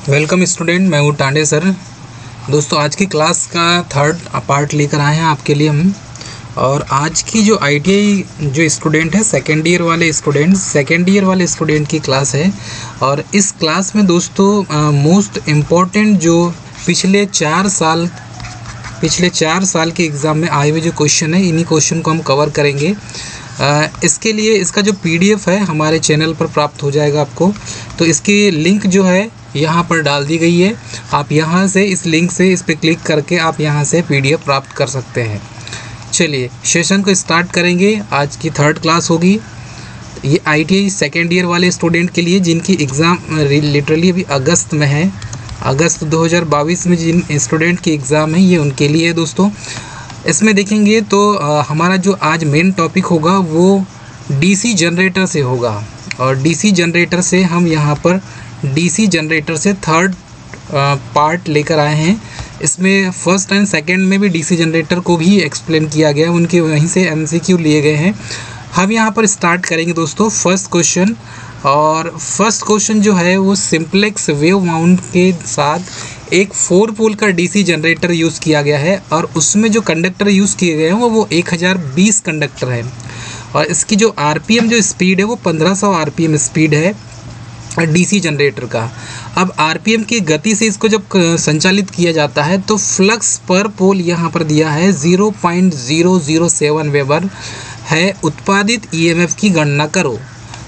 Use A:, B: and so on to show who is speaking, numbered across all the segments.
A: Welcome student, मैं हूँ Tande sir. दोस्तों, आज की क्लास का थर्ड पार्ट लेकर आए हैं आपके लिए हम। और आज की जो आईटीआई जो स्टूडेंट है, सेकेंड ईयर वाले स्टूडेंट की क्लास है। और इस क्लास में दोस्तों मोस्ट इम्पॉर्टेंट जो पिछले 4 साल के एग्ज़ाम में आए हुए जो क्वेश्चन है, इन्हीं क्वेश्चन को हम कवर करेंगे। इसके लिए इसका जो पीडीएफ है हमारे चैनल पर प्राप्त हो जाएगा आपको। तो इसकी लिंक जो है यहाँ पर डाल दी गई है। आप यहाँ से इस लिंक से इस पर क्लिक करके आप यहाँ से पीडीएफ प्राप्त कर सकते हैं। चलिए सेशन को स्टार्ट करेंगे। आज की थर्ड क्लास होगी। ये आईटीआई सेकेंड ईयर वाले स्टूडेंट के लिए जिनकी एग्ज़ाम लिटरली अभी अगस्त में है। अगस्त 2022 में जिन स्टूडेंट की एग्ज़ाम है ये उनके लिए है दोस्तों। इसमें देखेंगे तो हमारा जो आज मेन टॉपिक होगा वो डीसी जनरेटर से होगा। और डीसी जनरेटर से हम यहाँ पर डीसी जनरेटर से थर्ड पार्ट लेकर आए हैं। इसमें फर्स्ट एंड सेकंड में भी डीसी जनरेटर को भी एक्सप्लेन किया गया है, उनके वहीं से एमसीक्यू लिए गए हैं। हम यहाँ पर स्टार्ट करेंगे दोस्तों फर्स्ट क्वेश्चन। और फर्स्ट क्वेश्चन जो है वो सिंप्लेक्स वेव माउंट के साथ एक 4 पोल का डीसी जनरेटर यूज़ किया गया है। और उसमें जो कंडक्टर यूज़ किए गए हैं वो 1020 कंडक्टर है। और इसकी जो आरपीएम जो स्पीड है वो 1500 आरपीएम स्पीड है डीसी जनरेटर का। अब आरपीएम की गति से इसको जब संचालित किया जाता है तो फ्लक्स पर पोल यहाँ पर दिया है 0.007 वेबर है। उत्पादित ईएमएफ की गणना करो।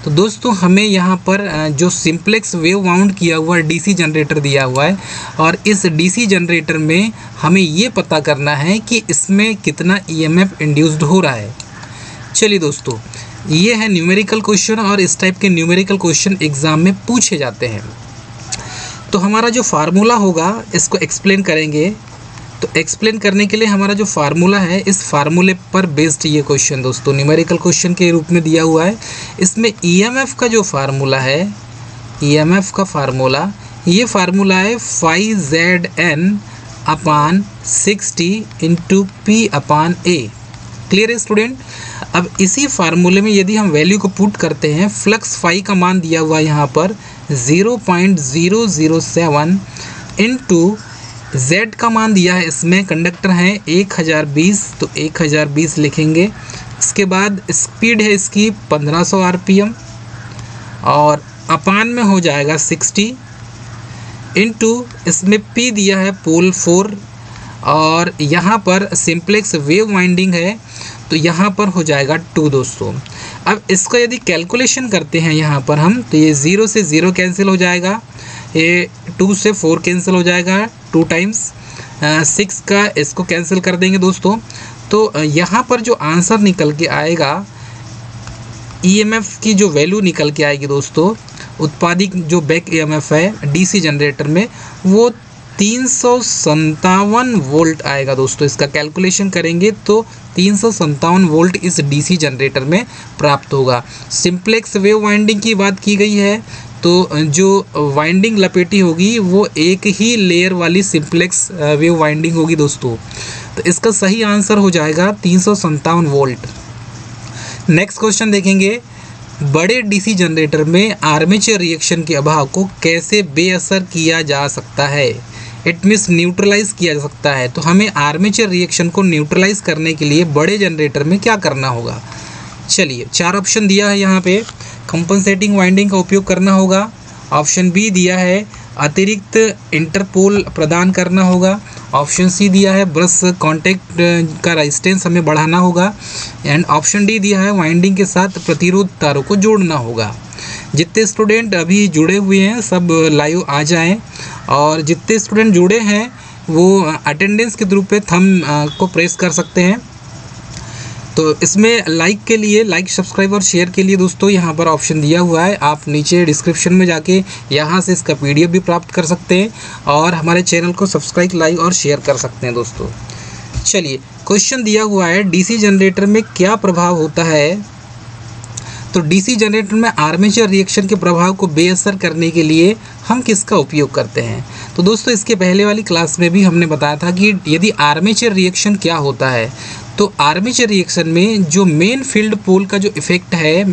A: तो दोस्तों हमें यहाँ पर जो सिंप्लेक्स वेव माउंट किया हुआ डीसी जनरेटर दिया हुआ है और इस डीसी जनरेटर में हमें ये पता करना है कि इसमें कितना ईएमएफ इंड्यूस्ड हो रहा है। चलिए दोस्तों, ये है न्यूमेरिकल क्वेश्चन और इस टाइप के न्यूमेरिकल क्वेश्चन एग्ज़ाम में पूछे जाते हैं। तो हमारा जो फार्मूला होगा इसको एक्सप्लेन करेंगे। तो एक्सप्लेन करने के लिए हमारा जो फार्मूला है, इस फार्मूले पर बेस्ड ये क्वेश्चन दोस्तों न्यूमेरिकल क्वेश्चन के रूप में दिया हुआ है। इसमें ईएमएफ का जो फार्मूला है, ईएमएफ का फार्मूला ये फार्मूला है 5Zn/60 × P/A। क्लियर है स्टूडेंट। अब इसी फार्मूले में यदि हम वैल्यू को पुट करते हैं, फ्लक्स फाई का मान दिया हुआ यहाँ पर 0.007 इंटू जेड का मान दिया है। इसमें कंडक्टर हैं 1020, तो 1020 लिखेंगे। इसके बाद स्पीड है इसकी 1500 आरपीएम और अपान में हो जाएगा 60 इंटू इसमें पी दिया है पोल 4 और यहाँ पर सिंप्लेक्स वेव वाइंडिंग है तो यहाँ पर हो जाएगा 2 दोस्तों। अब इसको यदि कैलकुलेशन करते हैं यहाँ पर हम, तो ये 0 से 0 कैंसिल हो जाएगा, ये 2 से 4 कैंसिल हो जाएगा 2 टाइम्स, 6 का इसको कैंसिल कर देंगे दोस्तों। तो यहाँ पर जो आंसर निकल के आएगा, ईएमएफ की जो वैल्यू निकल के आएगी दोस्तों, उत्पादित जो बैक ईएमएफ है डीसी जनरेटर में वो 357 वोल्ट आएगा दोस्तों। इसका कैलकुलेशन करेंगे तो 357 वोल्ट इस डीसी जनरेटर में प्राप्त होगा। सिंप्लेक्स वेव वाइंडिंग की बात की गई है तो जो वाइंडिंग लपेटी होगी वो एक ही लेयर वाली सिंप्लेक्स वेव वाइंडिंग होगी दोस्तों। तो इसका सही आंसर हो जाएगा 357 वोल्ट। नेक्स्ट क्वेश्चन देखेंगे, बड़े डीसी जनरेटर में आर्मेचर रिएक्शन के अभाव को कैसे बेअसर किया जा सकता है? इट मीन्स न्यूट्रलाइज किया जा सकता है। तो हमें आर्मेचर रिएक्शन को न्यूट्रलाइज करने के लिए बड़े जनरेटर में क्या करना होगा? चलिए 4 ऑप्शन दिया है यहाँ पे। कंपनसेटिंग वाइंडिंग का उपयोग करना होगा। ऑप्शन बी दिया है अतिरिक्त इंटरपोल प्रदान करना होगा। ऑप्शन सी दिया है ब्रश कांटेक्ट का रेजिस्टेंस हमें बढ़ाना होगा। एंड ऑप्शन डी दिया है वाइंडिंग के साथ प्रतिरोध तारों को जोड़ना होगा। जितने स्टूडेंट अभी जुड़े हुए हैं सब लाइव आ जाएं और जितने स्टूडेंट जुड़े हैं वो अटेंडेंस के रूप पे थंब को प्रेस कर सकते हैं। तो इसमें लाइक के लिए, लाइक सब्सक्राइब और शेयर के लिए दोस्तों यहाँ पर ऑप्शन दिया हुआ है। आप नीचे डिस्क्रिप्शन में जाके यहाँ से इसका पीडीएफ भी प्राप्त कर सकते हैं और हमारे चैनल को सब्सक्राइब, लाइक और शेयर कर सकते हैं दोस्तों। चलिए क्वेश्चन दिया हुआ है, डीसी जनरेटर में क्या प्रभाव होता है? तो डीसी जनरेटर में आर्मेचर रिएक्शन के प्रभाव को बेअसर करने के लिए हम किसका उपयोग करते हैं? तो दोस्तों इसके पहले वाली क्लास में भी हमने बताया था कि यदि आर्मेचर रिएक्शन क्या होता है। तो आर्मेचर रिएक्शन में जो मेन फील्ड पोल का जो इफ़ेक्ट है,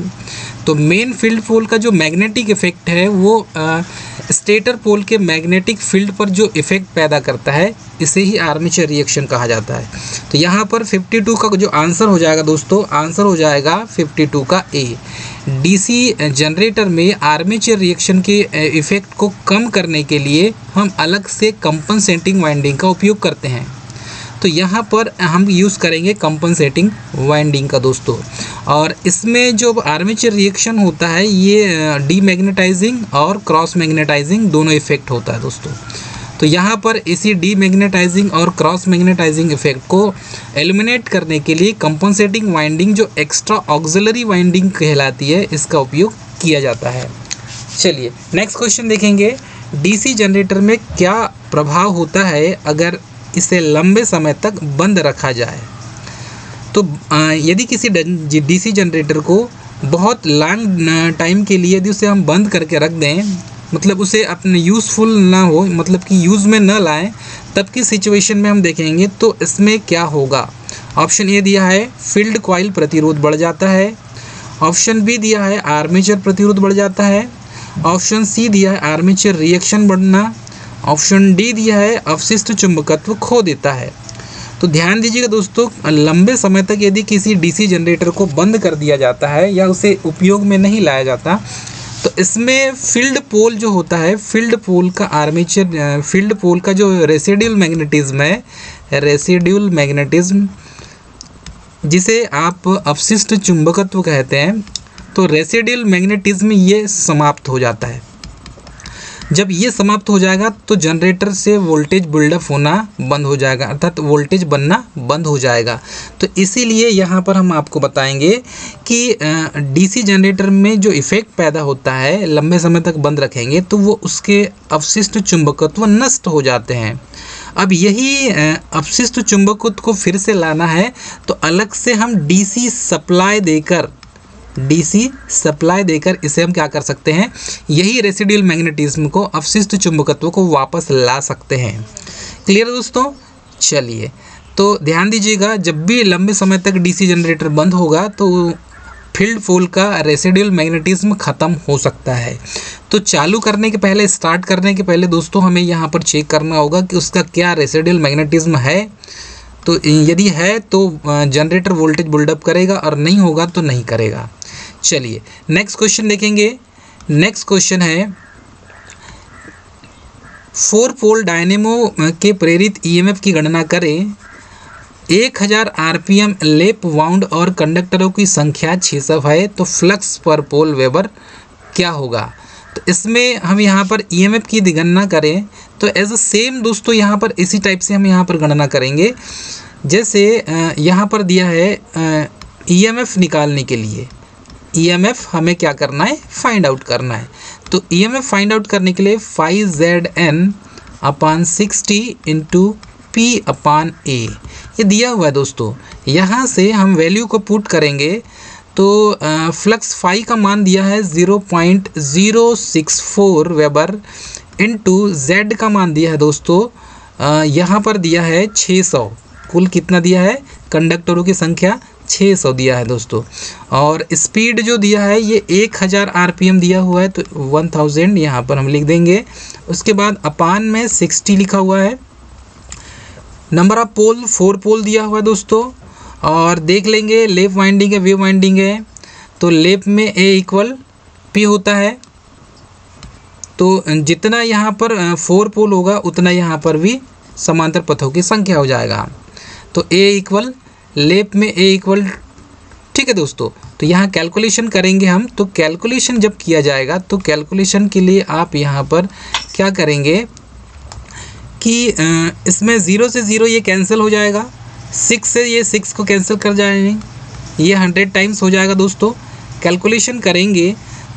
A: तो मेन फील्ड पोल का जो मैग्नेटिक इफेक्ट है वो स्टेटर पोल के मैग्नेटिक फील्ड पर जो इफेक्ट पैदा करता है इसे ही आर्मेचर रिएक्शन कहा जाता है। तो यहाँ पर 52 का जो आंसर हो जाएगा दोस्तों, आंसर हो जाएगा 52 का ए। डीसी जनरेटर में आर्मेचर रिएक्शन के इफेक्ट को कम करने के लिए हम अलग से कंपनसेटिंग वाइंडिंग का उपयोग करते हैं। तो यहाँ पर हम यूज़ करेंगे कंपनसेटिंग वाइंडिंग का दोस्तों। और इसमें जो आर्मेचर रिएक्शन होता है ये डीमैग्नेटाइजिंग और क्रॉस मैग्नेटाइजिंग दोनों इफेक्ट होता है दोस्तों। तो यहाँ पर इसी डीमैग्नेटाइजिंग और क्रॉस मैग्नेटाइजिंग इफेक्ट को एलिमिनेट करने के लिए कंपनसेटिंग वाइंडिंग जो एक्स्ट्रा ऑक्सिलरी वाइंडिंग कहलाती है इसका उपयोग किया जाता है। चलिए नेक्स्ट क्वेश्चन देखेंगे। डीसी जनरेटर में क्या प्रभाव होता है अगर इसे लंबे समय तक बंद रखा जाए? तो यदि किसी डीसी जनरेटर को बहुत लॉन्ग टाइम के लिए यदि उसे हम बंद करके रख दें, मतलब उसे अपने यूज़फुल ना हो, मतलब कि यूज़ में न लाएं, तब की सिचुएशन में हम देखेंगे तो इसमें क्या होगा। ऑप्शन ए दिया है फील्ड कॉइल प्रतिरोध बढ़ जाता है। ऑप्शन बी दिया है आर्मेचर प्रतिरोध बढ़ जाता है। ऑप्शन सी दिया है आर्मेचर रिएक्शन बढ़ना। ऑप्शन डी दिया है अवशिष्ट चुंबकत्व खो देता है। तो ध्यान दीजिएगा दोस्तों, लंबे समय तक यदि किसी डीसी जनरेटर को बंद कर दिया जाता है या उसे उपयोग में नहीं लाया जाता तो इसमें फील्ड पोल जो होता है, फील्ड पोल का आर्मेचर फील्ड पोल का जो रेसिड्यूल मैग्नेटिज्म है, रेसिड्यूल मैग्नेटिज्म जिसे आप अवशिष्ट चुंबकत्व कहते हैं, तो रेसिड्यूल मैग्नेटिज्म ये समाप्त हो जाता है। जब ये समाप्त हो जाएगा तो जनरेटर से वोल्टेज बिल्डअप होना बंद हो जाएगा, अर्थात वोल्टेज बनना बंद हो जाएगा। तो इसीलिए यहाँ पर हम आपको बताएंगे कि डीसी जनरेटर में जो इफ़ेक्ट पैदा होता है लंबे समय तक बंद रखेंगे तो वो उसके अवशिष्ट चुंबकत्व नष्ट हो जाते हैं। अब यही अवशिष्ट चुंबकत्व को फिर से लाना है तो अलग से हम डीसी सप्लाई देकर इसे हम क्या कर सकते हैं, यही रेसिड्यूल मैग्नेटिज्म को, अवशिष्ट चुंबकत्व को वापस ला सकते हैं। क्लियर दोस्तों? चलिए तो ध्यान दीजिएगा, जब भी लंबे समय तक डीसी जनरेटर बंद होगा तो फील्ड पोल का रेसिड्यूल मैग्नेटिज्म ख़त्म हो सकता है। तो चालू करने के पहले, स्टार्ट करने के पहले दोस्तों हमें यहाँ पर चेक करना होगा कि उसका क्या रेसिड्यूल मैग्नेटिज्म है। तो यदि है तो जनरेटर वोल्टेज बिल्डअप करेगा और नहीं होगा तो नहीं करेगा। चलिए नेक्स्ट क्वेश्चन देखेंगे। नेक्स्ट क्वेश्चन है 4 पोल डायनेमो के प्रेरित ईएमएफ की गणना करें। 1000 आरपीएम लैप वाउंड और कंडक्टरों की संख्या 600 है तो फ्लक्स पर पोल वेबर क्या होगा? तो इसमें हम यहाँ पर ईएमएफ की गणना करें तो एज अ सेम दोस्तों यहाँ पर इसी टाइप से हम यहाँ पर गणना करेंगे। जैसे यहाँ पर दिया है ईएमएफ निकालने के लिए, ईएमएफ हमें क्या करना है, फाइंड आउट करना है। तो ईएमएफ फाइंड आउट करने के लिए 5Zn/60 × P/A ये दिया हुआ है दोस्तों। यहाँ से हम वैल्यू को पुट करेंगे तो फ्लक्स फाई का मान दिया है 0.064 वेबर इंटू जेड का मान दिया है दोस्तों, यहाँ पर दिया है 600। कुल कितना दिया है, कंडक्टरों की संख्या 600 दिया है दोस्तों। और स्पीड जो दिया है ये 1000 आरपीएम दिया हुआ है तो 1000 यहाँ पर हम लिख देंगे। उसके बाद अपान में 60 लिखा हुआ है। नंबर ऑफ पोल 4 पोल दिया हुआ है दोस्तों। और देख लेंगे लेप वाइंडिंग है, वेव वाइंडिंग है, तो लेप में A = P होता है। तो जितना यहाँ पर 4 पोल होगा उतना यहाँ पर भी समांतर पथों की संख्या हो जाएगा। तो A = लेप में A = ठीक है दोस्तों। तो यहाँ कैलकुलेशन करेंगे हम। तो कैलकुलेशन जब किया जाएगा तो कैलकुलेशन के लिए आप यहाँ पर क्या करेंगे कि इसमें 0 से 0 ये कैंसिल हो जाएगा, 6 से ये 6 को कैंसिल कर जाएंगे, ये 100 टाइम्स हो जाएगा दोस्तों। कैलकुलेशन करेंगे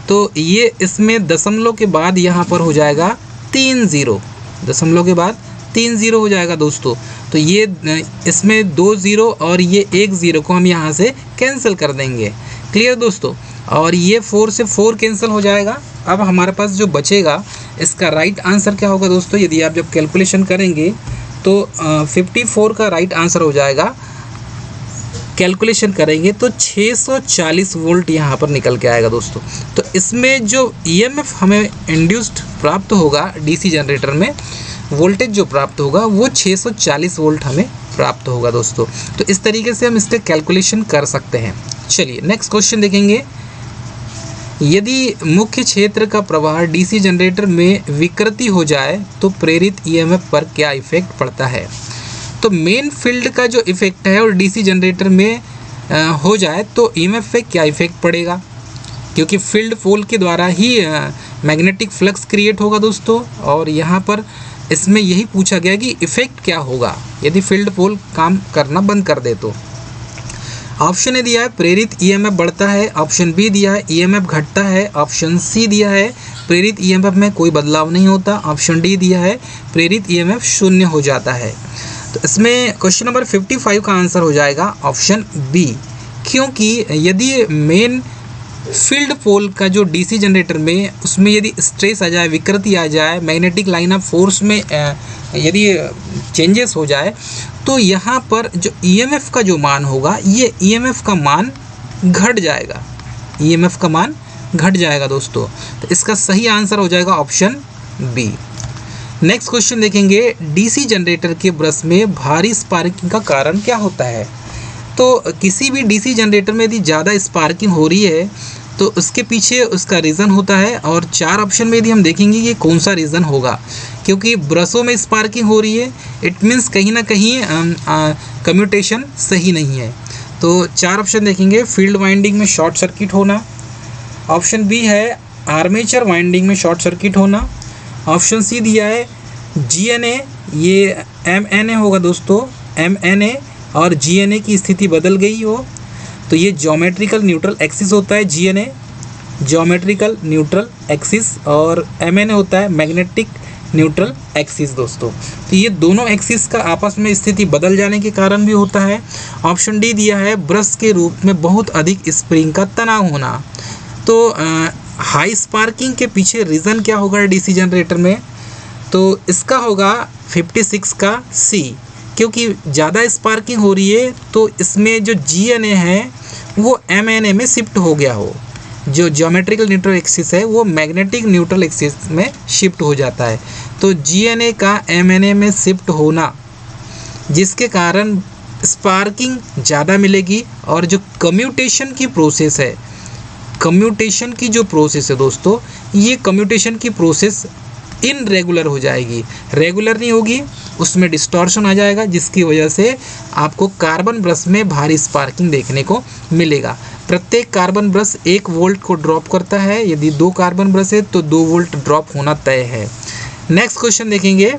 A: तो ये इसमें दशमलव के बाद यहाँ पर हो जाएगा 3 0, दशमलव के बाद 3 0 हो जाएगा दोस्तों। तो ये इसमें 2 0 और ये 1 0 को हम यहाँ से कैंसिल कर देंगे। क्लियर दोस्तों? और ये 4 से 4 कैंसिल हो जाएगा। अब हमारे पास जो बचेगा इसका राइट आंसर क्या होगा दोस्तों, यदि आप जब कैलकुलेशन करेंगे तो 54 का राइट आंसर हो जाएगा। कैलकुलेशन करेंगे तो 640 वोल्ट यहाँ पर निकल के आएगा दोस्तों। तो इसमें जो ईएमएफ हमें इंड्यूस्ड प्राप्त होगा डीसी जनरेटर में, वोल्टेज जो प्राप्त होगा वो 640 वोल्ट हमें प्राप्त होगा दोस्तों। तो इस तरीके से हम इसका कैलकुलेशन कर सकते हैं। चलिए नेक्स्ट क्वेश्चन देखेंगे। यदि मुख्य क्षेत्र का प्रवाह डीसी जनरेटर में विकृति हो जाए तो प्रेरित ईएमएफ पर क्या इफेक्ट पड़ता है? तो मेन फील्ड का जो इफेक्ट है और डीसी जनरेटर में हो जाए तो ईएमएफ पे क्या इफेक्ट पड़ेगा, क्योंकि फील्ड पोल के द्वारा ही मैग्नेटिक फ्लक्स क्रिएट होगा दोस्तों। और यहाँ पर इसमें यही पूछा गया कि इफेक्ट क्या होगा यदि फील्ड पोल काम करना बंद कर दे तो। ऑप्शन ए दिया है प्रेरित ईएमएफ बढ़ता है, ऑप्शन बी दिया है ईएमएफ घटता है, ऑप्शन सी दिया है प्रेरित ईएमएफ में कोई बदलाव नहीं होता, ऑप्शन डी दिया है प्रेरित ईएमएफ शून्य हो जाता है। तो इसमें क्वेश्चन नंबर 55 का आंसर हो जाएगा ऑप्शन बी, क्योंकि यदि मेन फील्ड पोल का जो डीसी जनरेटर में उसमें यदि स्ट्रेस आ जाए, विकृति आ जाए, मैग्नेटिक लाइन ऑफ फोर्स में यदि चेंजेस हो जाए तो यहाँ पर जो ईएमएफ का जो मान होगा ये ईएमएफ का मान घट जाएगा, ईएमएफ का मान घट जाएगा दोस्तों। तो इसका सही आंसर हो जाएगा ऑप्शन बी। नेक्स्ट क्वेश्चन देखेंगे। डीसी जनरेटर के ब्रश में भारी स्पार्किंग का कारण क्या होता है? तो किसी भी डीसी जनरेटर में यदि ज़्यादा स्पार्किंग हो रही है तो उसके पीछे उसका रीज़न होता है, और 4 ऑप्शन में यदि हम देखेंगे ये कौन सा रीज़न होगा। क्योंकि ब्रशों में स्पार्किंग हो रही है, इट मीन्स कहीं ना कहीं कम्यूटेशन सही नहीं है। तो 4 ऑप्शन देखेंगे। फील्ड वाइंडिंग में शॉर्ट सर्किट होना, ऑप्शन बी है आर्मेचर वाइंडिंग में शॉर्ट सर्किट होना, ऑप्शन सी दिया है GNA, ये MNA होगा दोस्तों, MNA और GNA की स्थिति बदल गई हो तो ये ज्योमेट्रिकल न्यूट्रल एक्सिस होता है GNA, ज्योमेट्रिकल न्यूट्रल एक्सिस, और MNA होता है मैग्नेटिक न्यूट्रल एक्सिस दोस्तों। तो ये दोनों एक्सिस का आपस में स्थिति बदल जाने के कारण भी होता है। ऑप्शन डी दिया है ब्रश के रूप में बहुत अधिक स्प्रिंग का तनाव होना। तो हाई स्पार्किंग के पीछे रीज़न क्या होगा डीसी जनरेटर में? तो इसका होगा 56 का सी, क्योंकि ज़्यादा स्पार्किंग हो रही है तो इसमें जो GNA है वो MNA में शिफ्ट हो गया हो, जो ज्योमेट्रिकल न्यूट्रल एक्सिस है वो मैग्नेटिक न्यूट्रल एक्सिस में शिफ्ट हो जाता है। तो GNA का MNA में शिफ्ट होना जिसके कारण स्पार्किंग ज़्यादा मिलेगी, और जो कम्यूटेशन की प्रोसेस है, कम्यूटेशन की जो प्रोसेस है दोस्तों, ये कम्यूटेशन की प्रोसेस इनरेगुलर हो जाएगी, रेगुलर नहीं होगी, उसमें डिस्टॉर्शन आ जाएगा, जिसकी वजह से आपको कार्बन ब्रश में भारी स्पार्किंग देखने को मिलेगा। प्रत्येक कार्बन ब्रश 1 वोल्ट को ड्रॉप करता है, यदि 2 कार्बन ब्रश है तो 2 वोल्ट ड्रॉप होना तय है। नेक्स्ट क्वेश्चन देखेंगे।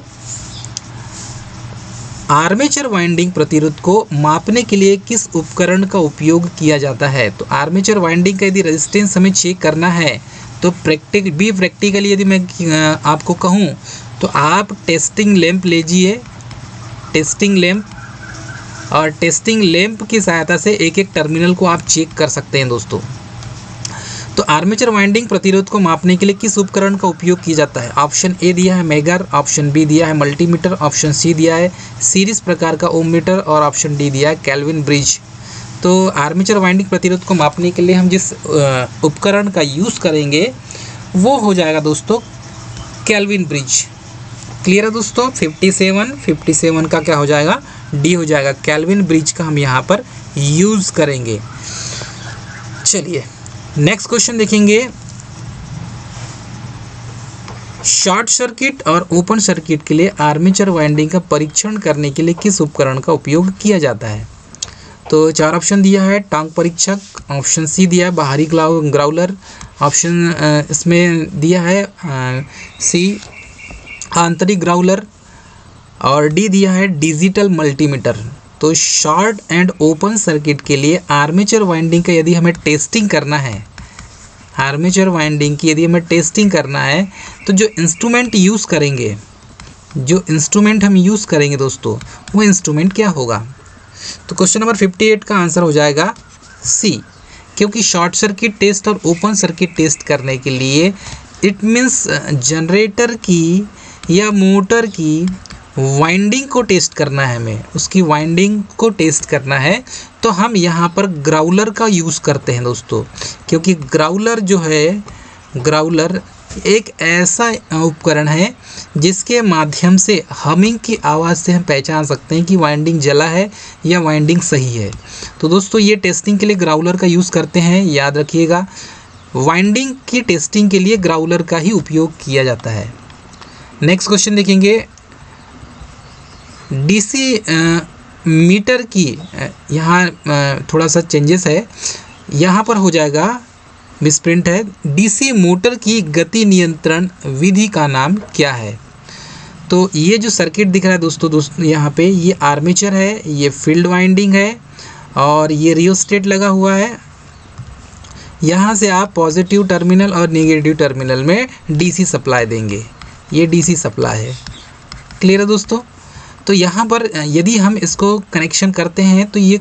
A: आर्मेचर वाइंडिंग प्रतिरोध को मापने के लिए किस उपकरण का उपयोग किया जाता है? तो आर्मेचर वाइंडिंग का यदि रेजिस्टेंस हमें चेक करना है तो प्रैक्टिकली यदि मैं आपको कहूँ तो आप टेस्टिंग लैंप लीजिए, टेस्टिंग लैंप, और टेस्टिंग लैंप की सहायता से एक एक टर्मिनल को आप चेक कर सकते हैं दोस्तों। तो आर्मेचर वाइंडिंग प्रतिरोध को मापने के लिए किस उपकरण का उपयोग किया जाता है? ऑप्शन ए दिया है मेगर, ऑप्शन बी दिया है मल्टीमीटर, ऑप्शन सी दिया है सीरीज प्रकार का ओम मीटर, और ऑप्शन डी दिया है केल्विन ब्रिज। तो आर्मेचर वाइंडिंग प्रतिरोध को मापने के लिए हम जिस उपकरण का यूज़ करेंगे वो हो जाएगा दोस्तों केल्विन ब्रिज। क्लियर है दोस्तों? 57 का क्या हो जाएगा? डी हो जाएगा, केल्विन ब्रिज का हम यहाँ पर यूज़ करेंगे। चलिए नेक्स्ट क्वेश्चन देखेंगे। शॉर्ट सर्किट और ओपन सर्किट के लिए आर्मेचर वाइंडिंग का परीक्षण करने के लिए किस उपकरण का उपयोग किया जाता है? तो 4 ऑप्शन दिया है टांग परीक्षक, ऑप्शन सी दिया है बाहरी ग्राउलर, ऑप्शन इसमें दिया है सी आंतरिक ग्राउलर, और डी दिया है डिजिटल मल्टीमीटर। तो शॉर्ट एंड ओपन सर्किट के लिए आर्मेचर वाइंडिंग का यदि हमें टेस्टिंग करना है, आर्मेचर वाइंडिंग की यदि हमें टेस्टिंग करना है तो जो इंस्ट्रूमेंट यूज़ करेंगे, जो इंस्ट्रूमेंट हम यूज़ करेंगे दोस्तों, वो इंस्ट्रूमेंट क्या होगा? तो क्वेश्चन नंबर 58 का आंसर हो जाएगा सी, क्योंकि शॉर्ट सर्किट टेस्ट और ओपन सर्किट टेस्ट करने के लिए इट मीन्स जनरेटर की या मोटर की वाइंडिंग को टेस्ट करना है, हमें उसकी वाइंडिंग को टेस्ट करना है, तो हम यहाँ पर ग्राउलर का यूज़ करते हैं दोस्तों। क्योंकि ग्राउलर जो है, ग्राउलर एक ऐसा उपकरण है जिसके माध्यम से हमिंग की आवाज़ से हम पहचान सकते हैं कि वाइंडिंग जला है या वाइंडिंग सही है। तो दोस्तों ये टेस्टिंग के लिए ग्राउलर का यूज़ करते हैं, याद रखिएगा। वाइंडिंग की टेस्टिंग के लिए ग्राउलर का ही उपयोग किया जाता है। नेक्स्ट क्वेश्चन देखेंगे, डीसी मीटर की यहाँ थोड़ा सा चेंजेस है, यहाँ पर हो जाएगा मिसप्रिंट है। डीसी मोटर की गति नियंत्रण विधि का नाम क्या है? तो ये जो सर्किट दिख रहा है दोस्तों यहाँ पे ये आर्मेचर है, ये फील्ड वाइंडिंग है और ये रियोस्टेट लगा हुआ है। यहाँ से आप पॉजिटिव टर्मिनल और नेगेटिव टर्मिनल में डीसी सप्लाई देंगे, ये डीसी सप्लाई है। क्लियर है दोस्तों? तो यहाँ पर यदि हम इसको कनेक्शन करते हैं तो ये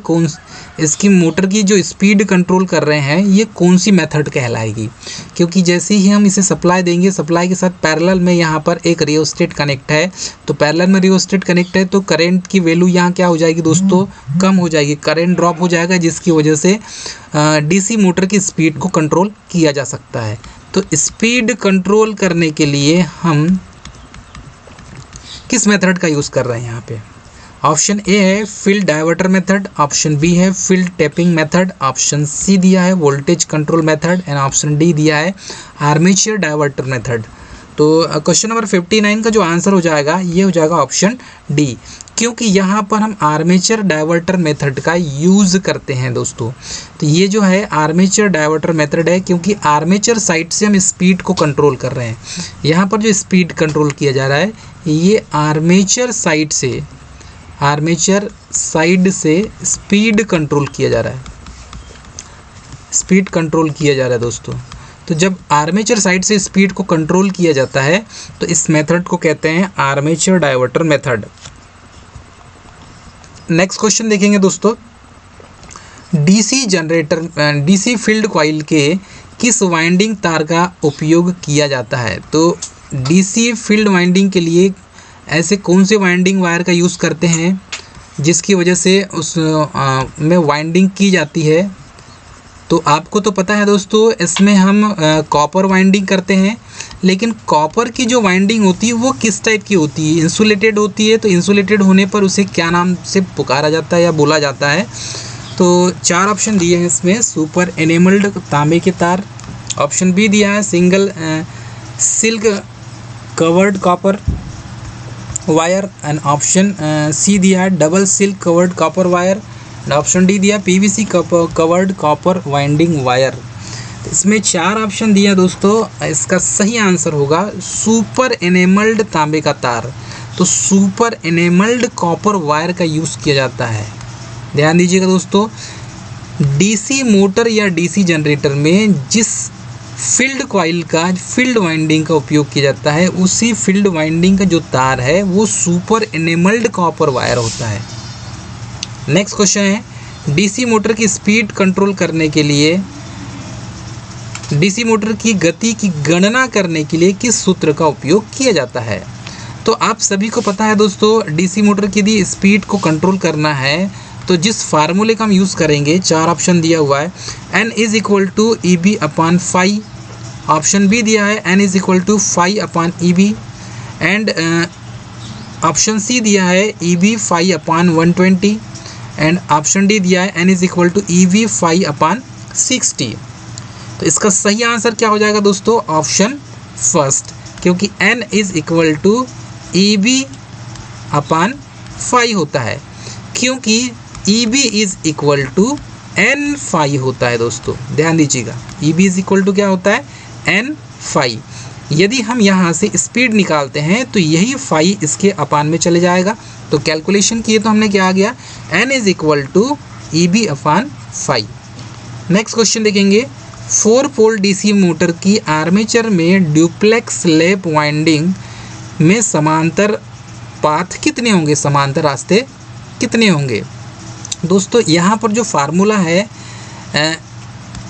A: इसकी मोटर की जो स्पीड कंट्रोल कर रहे हैं ये कौन सी मेथड कहलाएगी? क्योंकि जैसे ही हम इसे सप्लाई देंगे, सप्लाई के साथ पैरेलल में यहाँ पर एक रियोस्टेट कनेक्ट है, तो पैरेलल में रियोस्टेट कनेक्ट है तो करंट की वैल्यू यहाँ क्या हो जाएगी दोस्तों? कम हो जाएगी, करंट ड्रॉप हो जाएगा, जिसकी वजह से डीसी मोटर की स्पीड को कंट्रोल किया जा सकता है। तो स्पीड कंट्रोल करने के लिए हम किस मेथड का यूज़ कर रहे हैं यहाँ पे? ऑप्शन ए है field diverter method, option B है field tapping method, option C दिया है voltage control method and option D दिया है आर्मेचर डाइवर्टर मेथड। तो क्वेश्चन नंबर 59 का जो आंसर हो जाएगा ये हो जाएगा ऑप्शन डी, क्योंकि यहाँ पर हम आर्मेचर डाइवर्टर मेथड का यूज़ करते हैं दोस्तों। तो ये जो है आर्मेचर डाइवर्टर मेथड है, क्योंकि आर्मेचर साइड से हम स्पीड को कंट्रोल कर रहे हैं। यहाँ पर जो स्पीड कंट्रोल किया जा रहा है ये आर्मेचर साइड से स्पीड कंट्रोल किया जा रहा है, स्पीड कंट्रोल किया जा रहा है दोस्तों। तो जब आर्मेचर साइड से स्पीड को कंट्रोल किया जाता है तो इस मेथड को कहते हैं armature diverter method. Next question देखेंगे दोस्तों, डीसी फील्ड कॉइल के किस वाइंडिंग तार का उपयोग किया जाता है? तो डीसी फील्ड वाइंडिंग के लिए ऐसे कौन से वाइंडिंग वायर का यूज़ करते हैं जिसकी वजह से उस में वाइंडिंग की जाती है? तो आपको तो पता है दोस्तों, इसमें हम कॉपर वाइंडिंग करते हैं, लेकिन कॉपर की जो वाइंडिंग होती है वो किस टाइप की होती है? इंसुलेटेड होती है। तो इंसुलेटेड होने पर उसे क्या नाम से पुकारा जाता है या बोला जाता है? तो 4 ऑप्शन दिए हैं इसमें, सुपर एनेमल्ड तांबे के तार, ऑप्शन बी दिया है single silk covered copper wire and option C दिया है double silk covered copper wire, option D दिया PVC covered copper winding wire. तो इसमें 4 ऑप्शन दिया दोस्तों, इसका सही आंसर होगा सुपर एनेमल्ड तांबे का तार। तो सुपर एनेमल्ड कॉपर वायर का यूज़ किया जाता है। ध्यान दीजिएगा दोस्तों, डीसी मोटर या डीसी जनरेटर में जिस फील्ड कॉइल का फील्ड वाइंडिंग का उपयोग किया जाता है, उसी फील्ड वाइंडिंग का जो तार है वो सुपर एनेमल्ड कॉपर वायर होता है। नेक्स्ट क्वेश्चन है, डीसी मोटर की स्पीड कंट्रोल करने के लिए, डीसी मोटर की गति की गणना करने के लिए किस सूत्र का उपयोग किया जाता है? तो आप सभी को पता है दोस्तों, डीसी मोटर की यदि स्पीड को कंट्रोल करना है तो जिस फार्मूले का हम यूज़ करेंगे, 4 ऑप्शन दिया हुआ है, N is equal to EB upon phi, option B दिया है N is equal to phi upon EB and option C दिया है EB phi upon 120 and option D दिया है N is equal to EB phi upon 60। तो इसका सही answer क्या हो जाएगा दोस्तों? ऑप्शन फर्स्ट, क्योंकि N is equal to EB upon phi होता है, क्योंकि EB is equal to N phi होता है दोस्तों। ध्यान दीजिएगा, EB इज इक्वल टू क्या होता है? N phi. यदि हम यहाँ से स्पीड निकालते हैं तो यही फाई इसके अपान में चले जाएगा। तो कैलकुलेशन किए तो हमने क्या आ गया? N is equal to EB upon phi. Next question देखेंगे, 4 पोल डीसी मोटर की आर्मेचर में ड्यूप्लेक्स लैप वाइंडिंग में समांतर पाथ कितने होंगे? समांतर रास्ते कितने होंगे? दोस्तों यहाँ पर जो फार्मूला है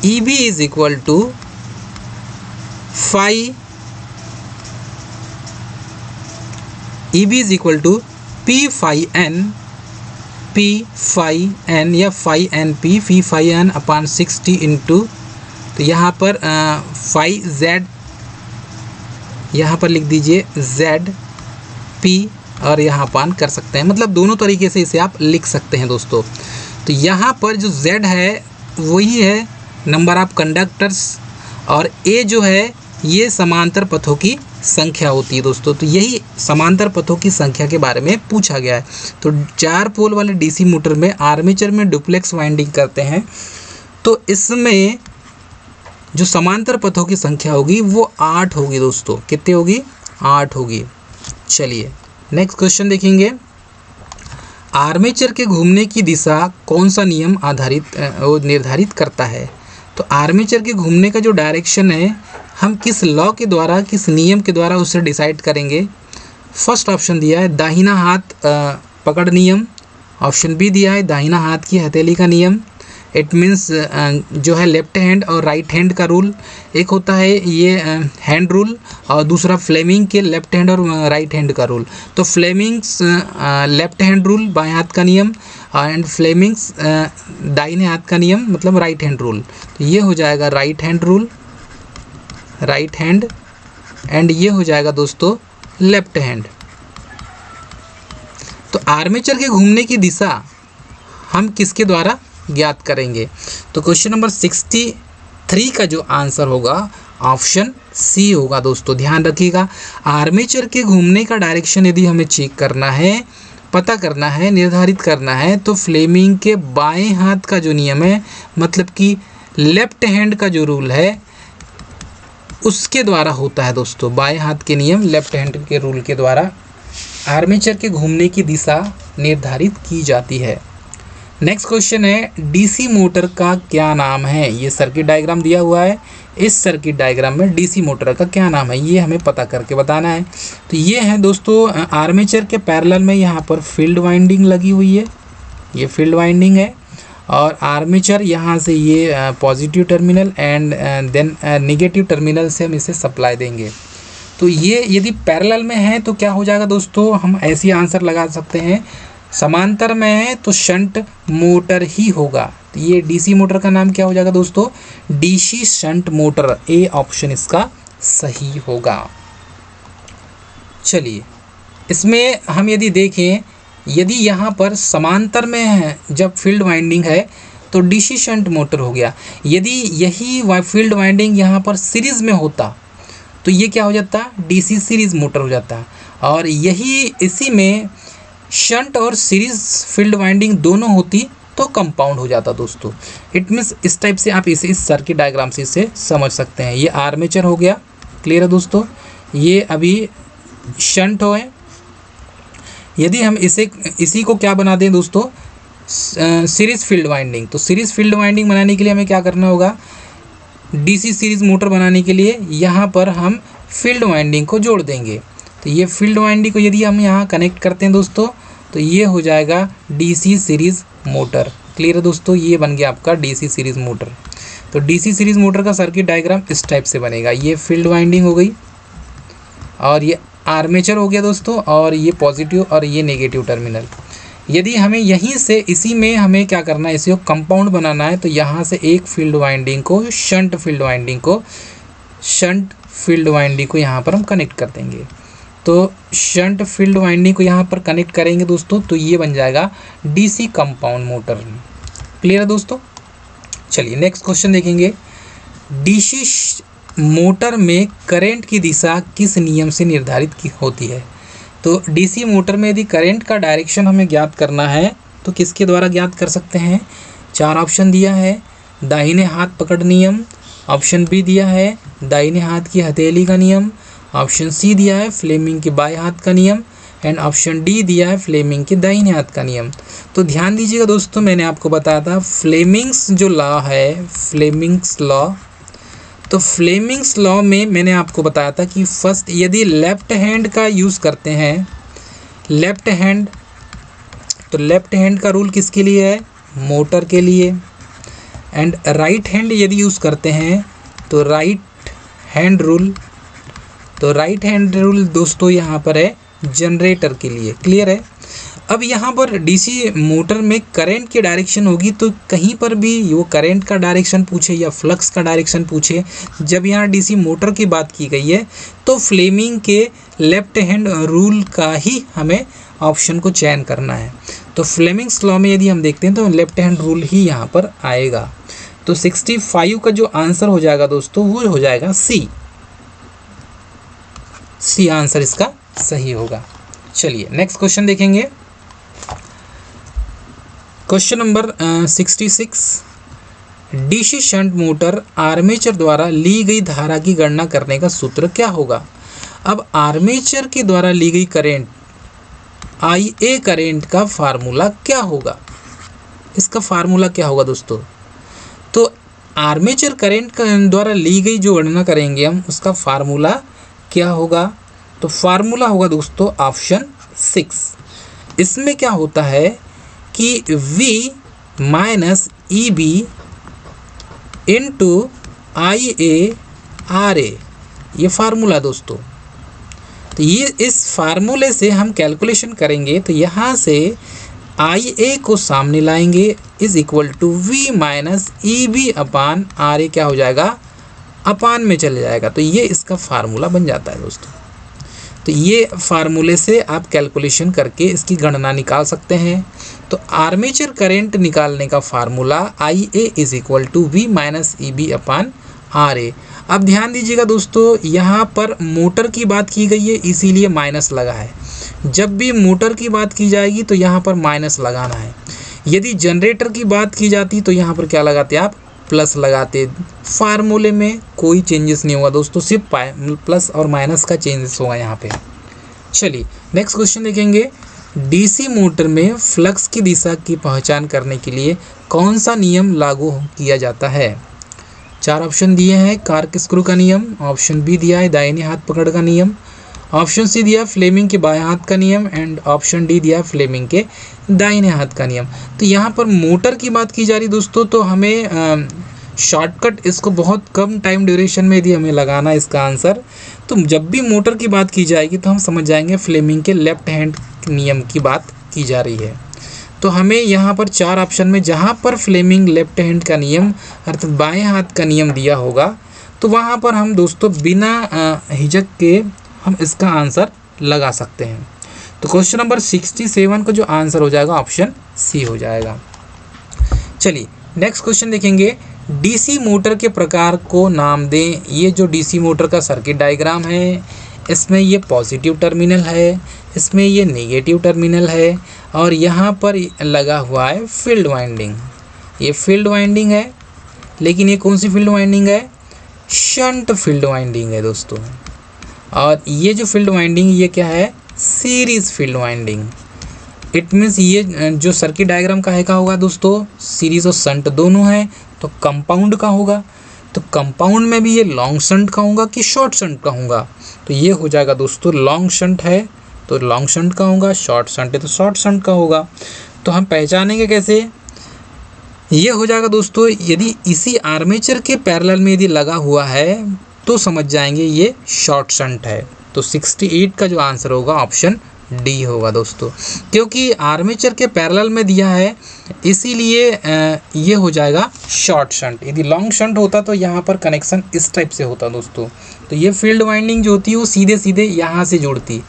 A: EB is equal to phi, EB is equal to P phi N या phi N P phi N upon 60 into, तो यहाँ पर फाई Z यहाँ पर लिख दीजिए जेड पी और यहाँ पान कर सकते हैं, मतलब दोनों तरीके से इसे आप लिख सकते हैं दोस्तों। तो यहाँ पर जो Z है वही है नंबर ऑफ कंडक्टर्स और A जो है ये समांतर पथों की संख्या होती है दोस्तों। तो यही समांतर पथों की संख्या के बारे में पूछा गया है। तो 4 पोल वाले DC मोटर में आर्मेचर में डुप्लेक्स वाइंडिंग करते हैं, तो इसमें जो समांतर पथों की संख्या होगी वो 8 होगी दोस्तों। कितनी होगी? 8 होगी। चलिए नेक्स्ट क्वेश्चन देखेंगे। आर्मेचर के घूमने की दिशा कौन सा नियम निर्धारित करता है? तो आर्मेचर के घूमने का जो डायरेक्शन है हम किस लॉ के द्वारा, किस नियम के द्वारा उसे डिसाइड करेंगे? फर्स्ट ऑप्शन दिया है दाहिना हाथ पकड़ नियम, ऑप्शन बी दिया है दाहिना हाथ की हथेली का नियम। इट मीन्स जो है लेफ्ट हैंड और राइट हैंड का रूल। एक होता है ये हैंड रूल और दूसरा फ्लेमिंग के लेफ्ट हैंड और राइट हैंड का रूल। तो फ्लेमिंग्स लेफ्ट हैंड रूल बाएं हाथ का नियम एंड फ्लेमिंग्स दाहिने हाथ का नियम मतलब राइट हैंड रूल। तो ये हो जाएगा right hand rule, right hand, and ये हो जाएगा दोस्तों लेफ्ट हैंड। तो आर्मेचर के घूमने की दिशा हम किसके द्वारा ज्ञात करेंगे? तो क्वेश्चन नंबर 63 का जो आंसर होगा ऑप्शन सी होगा दोस्तों। ध्यान रखिएगा, आर्मेचर के घूमने का डायरेक्शन यदि हमें चेक करना है, पता करना है, निर्धारित करना है, तो फ्लेमिंग के बाएं हाथ का जो नियम है मतलब कि लेफ्ट हैंड का जो रूल है उसके द्वारा होता है दोस्तों। बाएं हाथ के नियम लेफ्ट हैंड के रूल के द्वारा आर्मेचर के घूमने की दिशा निर्धारित की जाती है। नेक्स्ट क्वेश्चन है डीसी मोटर का क्या नाम है? ये सर्किट डायग्राम दिया हुआ है। इस सर्किट डायग्राम में डीसी मोटर का क्या नाम है ये हमें पता करके बताना है। तो ये है दोस्तों आर्मेचर के पैरेलल में यहाँ पर फील्ड वाइंडिंग लगी हुई है, ये फील्ड वाइंडिंग है और आर्मेचर यहाँ से ये positive terminal and then negative terminal से हम इसे सप्लाई देंगे। तो ये यदि पैरेलल में है तो क्या हो जाएगा दोस्तों, हम ऐसी आंसर लगा सकते हैं। समांतर में है तो शंट मोटर ही होगा। तो ये डीसी मोटर का नाम क्या हो जाएगा दोस्तों? DC shunt motor. A option इसका सही होगा। चलिए इसमें हम यदि देखें, यदि यहाँ पर समांतर में है जब फील्ड वाइंडिंग है तो डीसी शंट मोटर हो गया। यदि यही फील्ड वाइंडिंग यहाँ पर सीरीज में होता तो ये क्या हो जाता? डीसी सीरीज मोटर हो जाता। और यही इसी में शंट और सीरीज फील्ड वाइंडिंग दोनों होती तो कंपाउंड हो जाता दोस्तों। इट मीन्स इस टाइप से आप इसे इस सर्किट डायग्राम से इसे समझ सकते हैं। ये आर्मेचर हो गया, क्लियर है दोस्तों। ये अभी शंट हो है। यदि हम इसी को क्या बना दें दोस्तों, सीरीज फील्ड वाइंडिंग, तो सीरीज फील्ड वाइंडिंग बनाने के लिए हमें क्या करना होगा? डीसी सीरीज मोटर बनाने के लिए यहाँ पर हम फील्ड वाइंडिंग को जोड़ देंगे। तो ये फील्ड वाइंडिंग को यदि हम यहाँ कनेक्ट करते हैं दोस्तों तो ये हो जाएगा डीसी सीरीज़ मोटर। क्लियर है दोस्तों, ये बन गया आपका डीसी सीरीज़ मोटर। तो डीसी सीरीज़ मोटर का सर्किट डायग्राम इस टाइप से बनेगा। ये फील्ड वाइंडिंग हो गई और ये आर्मेचर हो गया दोस्तों और ये पॉजिटिव और ये नेगेटिव टर्मिनल। यदि हमें यहीं से इसी में हमें क्या करना है, इसी को कंपाउंड बनाना है तो यहाँ से एक फील्ड वाइंडिंग को शंट फील्ड वाइंडिंग को यहाँ पर हम कनेक्ट कर देंगे। तो शंट फील्ड वाइंडिंग को यहाँ पर कनेक्ट करेंगे दोस्तों तो ये बन जाएगा डीसी कंपाउंड मोटर। क्लियर है दोस्तों। चलिए नेक्स्ट क्वेश्चन देखेंगे। डीसी मोटर में करंट की दिशा किस नियम से निर्धारित की होती है? तो डीसी मोटर में यदि करंट का डायरेक्शन हमें ज्ञात करना है तो किसके द्वारा ज्ञात कर सकते हैं? 4 ऑप्शन दिया है। दाहिने हाथ पकड़ नियम, ऑप्शन बी दिया है दाहिने हाथ की हथेली का नियम, ऑप्शन सी दिया है फ्लेमिंग के बाएं हाथ का नियम एंड ऑप्शन डी दिया है फ्लेमिंग के दाहिने हाथ का नियम। तो ध्यान दीजिएगा दोस्तों, मैंने आपको बताया था फ्लेमिंग्स जो लॉ है, फ्लेमिंग्स लॉ, तो फ्लेमिंग्स लॉ में मैंने आपको बताया था कि फर्स्ट यदि लेफ्ट हैंड का यूज़ करते हैं, लेफ्ट हैंड, तो लेफ्ट हैंड का रूल किसके लिए है? मोटर के लिए। एंड राइट हैंड यदि यूज़ करते हैं तो राइट हैंड रूल, तो राइट हैंड रूल दोस्तों यहाँ पर है जनरेटर के लिए। क्लियर है। अब यहाँ पर डीसी मोटर में करंट की डायरेक्शन होगी, तो कहीं पर भी वो करंट का डायरेक्शन पूछे या फ्लक्स का डायरेक्शन पूछे, जब यहाँ डीसी मोटर की बात की गई है तो फ्लेमिंग के लेफ्ट हैंड रूल का ही हमें ऑप्शन को चयन करना है। तो फ्लेमिंग्स लॉ में यदि हम देखते हैं तो लेफ्ट हैंड रूल ही यहाँ पर आएगा। तो 65 का जो आंसर हो जाएगा दोस्तों वो हो जाएगा सी आंसर इसका सही होगा। चलिए नेक्स्ट क्वेश्चन देखेंगे। Question number 66, DC shunt motor armature द्वारा ली गई धारा की गणना करने का सूत्र क्या होगा। अब आर्मेचर के द्वारा ली गई करंट IA करंट का फार्मूला क्या होगा, इसका फार्मूला क्या होगा दोस्तों। तो आर्मेचर करंट द्वारा ली गई जो गणना करेंगे हम, उसका फार्मूला क्या होगा। तो फार्मूला होगा दोस्तों ऑप्शन 6। इसमें क्या होता है कि V minus EB into IA RA, ये फार्मूला दोस्तों। तो ये इस फार्मूले से हम कैलकुलेशन करेंगे, तो यहाँ से IA को सामने लाएंगे is equal to V minus EB upon RA, क्या हो जाएगा अपान में चले जाएगा। तो ये इसका फार्मूला बन जाता है दोस्तों। तो ये फार्मूले से आप कैलकुलेशन करके इसकी गणना निकाल सकते हैं। तो आर्मेचर करंट निकालने का formula IA is equal to V minus EB upon RA। अब ध्यान दीजिएगा दोस्तों, यहाँ पर मोटर की बात की गई है इसीलिए माइनस लगा है। जब भी मोटर की बात की जाएगी तो यहाँ पर माइनस लगाना है। यदि जनरेटर की बात की जाती तो यहाँ पर क्या लगाते आप, प्लस लगाते। फार्मूले में कोई चेंजेस नहीं होगा दोस्तों, सिर्फ प्लस और माइनस का चेंजेस होगा यहाँ पे। चलिए नेक्स्ट क्वेश्चन देखेंगे। डीसी मोटर में फ्लक्स की दिशा की पहचान करने के लिए कौन सा नियम लागू किया जाता है। 4 ऑप्शन दिए हैं, कार्क स्क्रू का नियम, ऑप्शन बी दिया है दाहिने हाथ पकड़ का नियम, ऑप्शन सी दिया फ्लेमिंग के बाएं हाथ का नियम एंड ऑप्शन डी दिया फ्लेमिंग के दाहिने हाथ का नियम। तो यहाँ पर मोटर की बात की जा रही दोस्तों, तो हमें शॉर्टकट इसको बहुत कम टाइम ड्यूरेशन में यदि हमें लगाना है इसका आंसर, तो जब भी मोटर की बात की जाएगी तो हम समझ जाएंगे फ्लेमिंग के लेफ्ट हैंड नियम की बात की जा रही है। तो हमें यहाँ पर 4 ऑप्शन में जहाँ पर फ्लेमिंग लेफ्ट हैंड का नियम अर्थात बाएं हाथ का नियम दिया होगा, तो वहाँ पर हम दोस्तों बिना हिचक के हम इसका आंसर लगा सकते हैं। तो क्वेश्चन नंबर 67 का जो आंसर हो जाएगा ऑप्शन सी हो जाएगा। चलिए नेक्स्ट क्वेश्चन देखेंगे। डीसी मोटर के प्रकार को नाम दें। ये जो डीसी मोटर का सर्किट डायग्राम है, इसमें ये पॉजिटिव टर्मिनल है, इसमें ये नेगेटिव टर्मिनल है और यहाँ पर लगा हुआ है फील्ड वाइंडिंग। ये फील्ड वाइंडिंग है, लेकिन ये कौन सी फील्ड वाइंडिंग है, शंट फील्ड वाइंडिंग है दोस्तों। और ये जो फील्ड वाइंडिंग ये क्या है, series field winding. It means ये जो सर्किट डायग्राम का है का होगा दोस्तों, सीरीज और शंट दोनों है, तो कंपाउंड का होगा। तो कंपाउंड में भी ये लॉन्ग शंट का होगा कि शॉर्ट शंट का होगा, तो ये हो जाएगा दोस्तों लॉन्ग शंट है तो लॉन्ग शंट का होगा, शॉर्ट शंट है तो शॉर्ट शंट का होगा। तो हम पहचानेंगे कैसे, ये हो जाएगा दोस्तों यदि इसी आर्मेचर के पैरेलल में यदि लगा हुआ है तो समझ जाएंगे ये शॉर्ट शंट है। तो 68 का जो आंसर होगा ऑप्शन डी होगा दोस्तों, क्योंकि आर्मेचर के पैरेलल में दिया है इसीलिए ये हो जाएगा शॉर्ट शंट। यदि लॉन्ग शंट होता तो यहाँ पर कनेक्शन इस टाइप से होता दोस्तों। तो ये फील्ड वाइंडिंग जो होती है वो सीधे सीधे यहाँ से जुड़ती,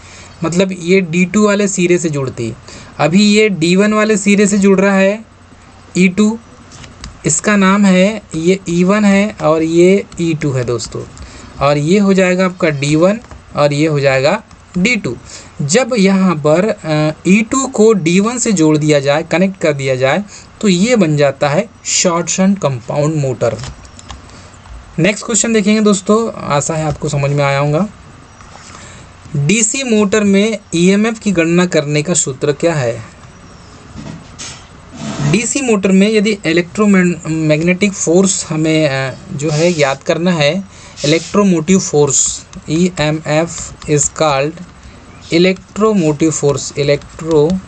A: मतलब ये D2 वाले सिरे से जुड़ती। अभी ये D1 वाले सिरे से जुड़ रहा है E2, इसका नाम है ये E1 है और ये E2 है दोस्तों। और ये हो जाएगा आपका D1 और ये हो जाएगा D2। जब यहाँ पर E2 को D1 से जोड़ दिया जाए, कनेक्ट कर दिया जाए, तो ये बन जाता है short shunt compound motor. Next question देखेंगे दोस्तों, आशा है आपको समझ में आया होगा। डीसी मोटर में EMF की गणना करने का सूत्र क्या है। डीसी मोटर में यदि इलेक्ट्रोमैग्नेटिक फोर्स हमें जो है याद करना है, electromotive force EMF is called electromotive force, electromotive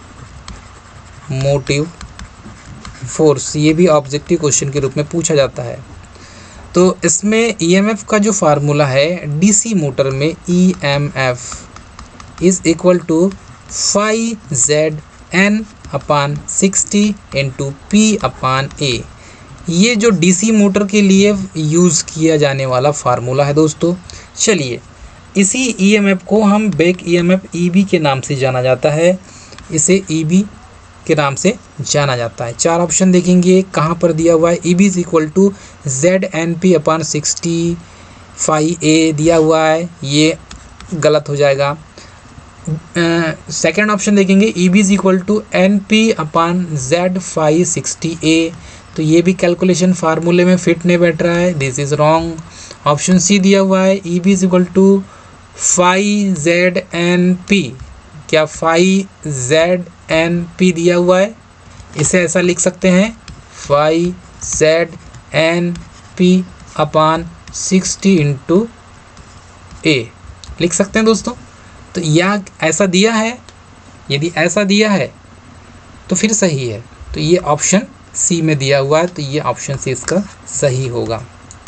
A: force, ये भी ऑब्जेक्टिव क्वेश्चन के रूप में पूछा जाता है। तो इसमें EMF का जो फार्मूला है डीसी मोटर में EMF is equal to phi Z N/60 × P/A। ये जो DC मोटर के लिए यूज़ किया जाने वाला फार्मूला है दोस्तों। चलिए, इसी EMF को हम बैक EMF EB के नाम से जाना जाता है, इसे EB के नाम से जाना जाता है। 4 ऑप्शन देखेंगे कहाँ पर दिया हुआ है। EB = ZNP/60 phi-A दिया हुआ है, ये गलत हो जाएगा। सेकेंड ऑप्शन देखेंगे EB = NP/Z phi-60A, तो ये भी कैलकुलेशन फार्मूले में फिट नहीं बैठ रहा है, this is wrong. Option C दिया हुआ है EB = phi-ZNP, क्या phi-ZNP दिया हुआ है, इसे ऐसा लिख सकते हैं phi-ZNP/60 × A लिख सकते हैं दोस्तों। तो यह ऐसा दिया है, यदि ऐसा दिया है तो फिर सही है, तो ये ऑप्शन सी में दिया हुआ है, तो ये ऑप्शन सी इसका सही होगा।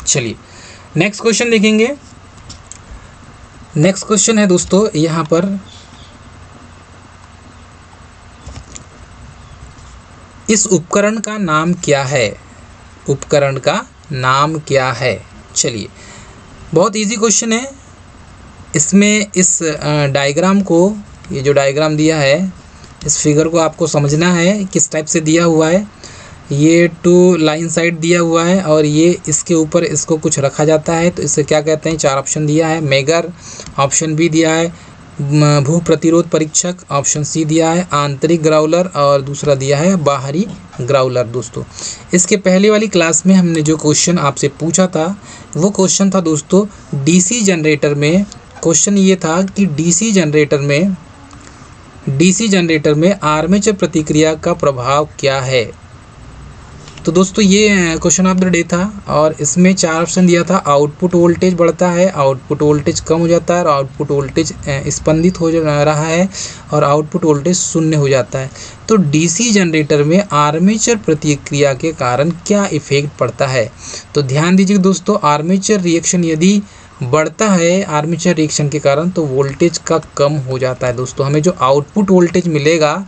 A: चलिए नेक्स्ट क्वेश्चन देखेंगे। नेक्स्ट क्वेश्चन है दोस्तों यहाँ पर, इस उपकरण का नाम क्या है, उपकरण का नाम क्या है। चलिए, बहुत इजी क्वेश्चन है। इसमें इस डायग्राम को, ये जो डायग्राम दिया है, इस फिगर को आपको समझना है किस टाइप से दिया हुआ है। ये 2 लाइन साइड दिया हुआ है और ये इसके ऊपर इसको कुछ रखा जाता है, तो इसे क्या कहते हैं। 4 ऑप्शन दिया है, मेगर, ऑप्शन बी दिया है भू प्रतिरोध परीक्षक, ऑप्शन सी दिया है आंतरिक ग्राउलर और दूसरा दिया है बाहरी ग्राउलर। दोस्तों इसके पहले वाली क्लास में हमने जो क्वेश्चन आपसे पूछा था वो क्वेश्चन था दोस्तों डीसी जनरेटर में। क्वेश्चन ये था कि डीसी जनरेटर में आर्मेचर प्रतिक्रिया का प्रभाव क्या है। तो दोस्तों ये क्वेश्चन ऑफ द डे था और इसमें 4 ऑप्शन दिया था। आउटपुट वोल्टेज बढ़ता है, आउटपुट वोल्टेज कम हो जाता है और आउटपुट वोल्टेज स्पंदित हो रहा है और आउटपुट वोल्टेज शून्य हो जाता है। तो डीसी जनरेटर में आर्मेचर प्रतिक्रिया के कारण क्या इफेक्ट पड़ता है। तो ध्यान दीजिए दोस्तों, आर्मेचर रिएक्शन यदि बढ़ता है आर्मेचर रिएक्शन के कारण तो वोल्टेज का कम हो जाता है। दोस्तों हमें जो आउटपुट वोल्टेज मिलेगा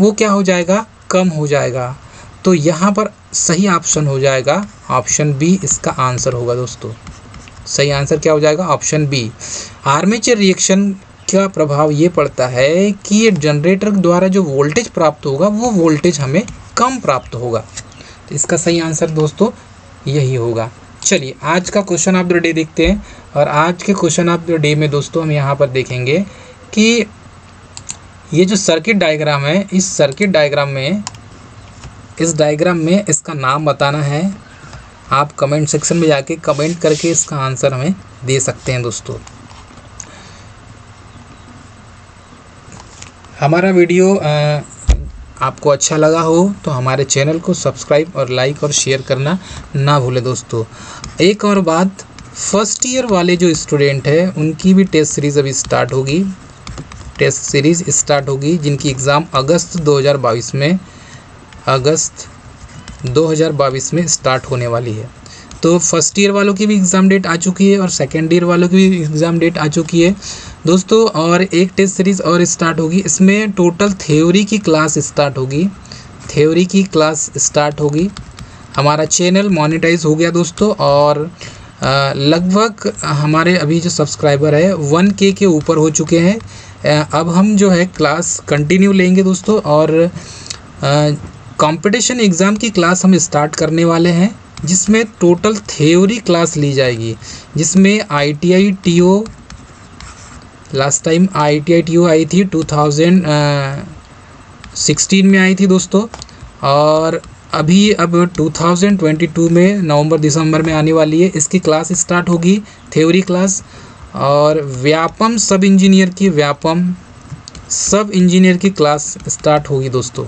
A: वो क्या हो जाएगा, कम हो जाएगा। तो यहाँ पर सही ऑप्शन हो जाएगा ऑप्शन बी, इसका आंसर होगा दोस्तों। सही आंसर क्या हो जाएगा, ऑप्शन बी। आर्मेचर रिएक्शन का प्रभाव ये पड़ता है कि ये जनरेटर द्वारा जो वोल्टेज प्राप्त होगा वो वोल्टेज हमें कम प्राप्त होगा। तो इसका सही आंसर दोस्तों यही होगा। चलिए आज का क्वेश्चन ऑफ द डे देखते हैं और आज के क्वेश्चन ऑफ द डे में दोस्तों हम यहाँ पर देखेंगे कि ये जो सर्किट डायग्राम है, इस सर्किट डायग्राम में, इस डायग्राम में इसका नाम बताना है। आप कमेंट सेक्शन में जाके कमेंट करके इसका आंसर हमें दे सकते हैं। दोस्तों हमारा वीडियो आपको अच्छा लगा हो तो हमारे चैनल को सब्सक्राइब और लाइक और शेयर करना ना भूलें। दोस्तों एक और बात, फर्स्ट ईयर वाले जो स्टूडेंट हैं उनकी भी टेस्ट सीरीज़ अभी स्टार्ट होगी, टेस्ट सीरीज़ स्टार्ट होगी जिनकी एग्ज़ाम अगस्त 2022 में स्टार्ट होने वाली है। तो फर्स्ट ईयर वालों की भी एग्ज़ाम डेट आ चुकी है और सेकेंड ईयर वालों की भी एग्ज़ाम डेट आ चुकी है दोस्तों। और एक टेस्ट सीरीज़ और स्टार्ट होगी, इसमें टोटल थ्योरी की क्लास स्टार्ट होगी। हमारा चैनल मोनेटाइज हो गया दोस्तों और लगभग हमारे अभी जो सब्सक्राइबर है 1K के ऊपर हो चुके हैं। अब हम जो है क्लास कंटिन्यू लेंगे दोस्तों और कंपटीशन एग्ज़ाम की क्लास हम स्टार्ट करने वाले हैं जिसमें टोटल थ्योरी क्लास ली जाएगी, जिसमें ITI TO, last time ITI TO आई थी 2016 में आई थी दोस्तों, और अब 2022 में नवंबर दिसंबर में आने वाली है। इसकी क्लास स्टार्ट होगी, थ्योरी क्लास। और व्यापम सब इंजीनियर की क्लास स्टार्ट होगी दोस्तों,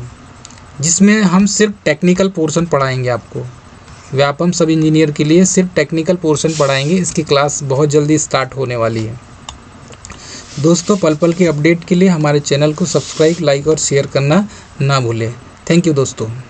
A: जिसमें हम सिर्फ टेक्निकल पोर्शन पढ़ाएंगे आपको। व्यापम सब इंजीनियर के लिए सिर्फ टेक्निकल पोर्शन पढ़ाएंगे। इसकी क्लास बहुत जल्दी स्टार्ट होने वाली है दोस्तों। पल पल की अपडेट के लिए हमारे चैनल को सब्सक्राइब, लाइक और शेयर करना ना भूलें। थैंक यू दोस्तों।